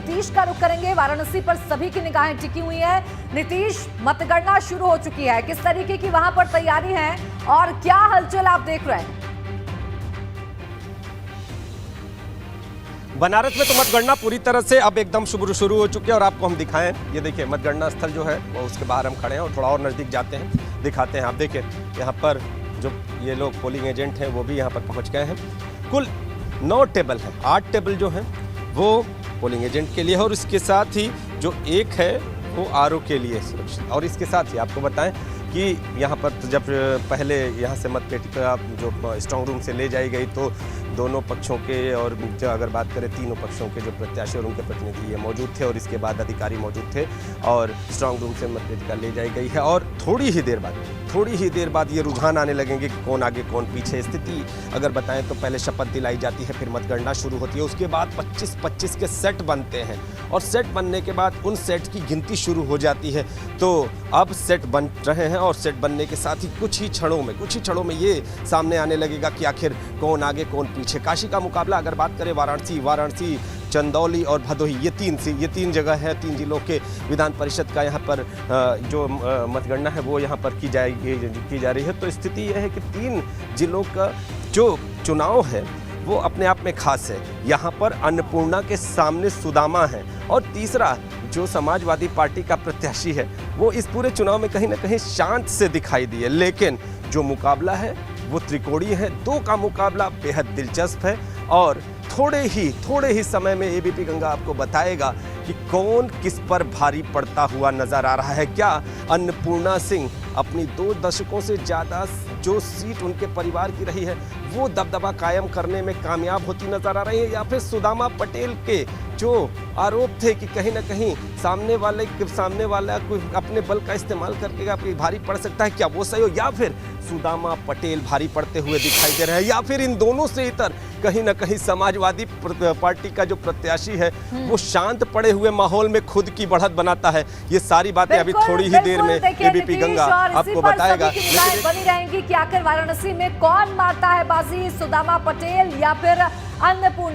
नीतीश का रुख करेंगे। वाराणसी पर सभी की निगाहें टिकी हुई है। नीतीश, मतगणना शुरू हो चुकी है, किस तरीके की वहां पर तैयारी है और क्या हलचल आप देख रहे हैं? बनारस में तो मतगणना पूरी तरह से अब एकदम शुरू हो चुकी है और आपको हम दिखाएं, ये देखिए मतगणना स्थल जो है वो उसके बाहर हम खड़े हैं और थोड़ा और नज़दीक जाते हैं, दिखाते हैं। आप देखिए यहाँ पर जो ये लोग पोलिंग एजेंट हैं वो भी यहाँ पर पहुँच गए हैं। कुल 9 टेबल हैं, 8 टेबल जो हैं वो पोलिंग एजेंट के लिए है और इसके साथ ही जो एक है वो आरओ के लिए सुरक्षित। और इसके साथ ही आपको बताएं कि यहाँ पर जब पहले यहाँ से मतपेटिका जो स्ट्रांग रूम से ले जाई गई तो दोनों पक्षों के और अगर बात करें तीनों पक्षों के जो प्रत्याशी और उनके प्रतिनिधि ये मौजूद थे और इसके बाद अधिकारी मौजूद थे और स्ट्रांग रूम से मतपेटिका ले जाई गई है। और थोड़ी ही देर बाद ये रुझान आने लगेंगे कि कौन आगे कौन पीछे। स्थिति अगर बताएं तो पहले शपथ दिलाई जाती है, फिर मतगणना शुरू होती है, उसके बाद 25-25 के सेट बनते हैं और सेट बनने के बाद उन सेट की गिनती शुरू हो जाती है। तो अब सेट बन रहे हैं और सेट बनने के साथ ही कुछ ही क्षणों में ये सामने आने लगेगा कि आखिर कौन आगे कौन पीछे। काशी का मुकाबला अगर बात करें वाराणसी, चंदौली और भदोही, ये तीन जगह है, 3 जिलों के विधान परिषद का यहाँ पर जो मतगणना है वो यहाँ पर की जा रही है। तो स्थिति यह है कि 3 जिलों का जो चुनाव है वो अपने आप में खास है। यहाँ पर अन्नपूर्णा के सामने सुदामा है और तीसरा जो समाजवादी पार्टी का प्रत्याशी है वो इस पूरे चुनाव में कहीं ना कहीं शांत से दिखाई दिए। लेकिन जो मुकाबला है वो त्रिकोणीय है, 2 का मुकाबला बेहद दिलचस्प है और थोड़े ही समय में एबीपी गंगा आपको बताएगा कि कौन किस पर भारी पड़ता हुआ नजर आ रहा है। क्या अन्नपूर्णा सिंह अपनी 2 दशकों से ज़्यादा जो सीट उनके परिवार की रही है वो दबदबा कायम करने में कामयाब होती नजर आ रही है, या फिर सुदामा पटेल के जो आरोप थे कि कहीं ना कहीं सामने वाला कोई अपने बल का इस्तेमाल करके आपकी भारी पड़ सकता है, क्या वो सही हो, या फिर सुदामा पटेल भारी पड़ते हुए दिखाई दे रहे हैं, या फिर इन दोनों से इतर कहीं ना कहीं समाजवादी पार्टी का जो प्रत्याशी है वो शांत पड़े हुए माहौल में खुद की बढ़त बनाता है। ये सारी बातें अभी थोड़ी ही देर में एबीपी गंगा आपको बताएगा। बनी रहेंगी कि आखिर वाराणसी में कौन मारता है बाजी, सुदामा पटेल या फिर अन्नपूर्णा।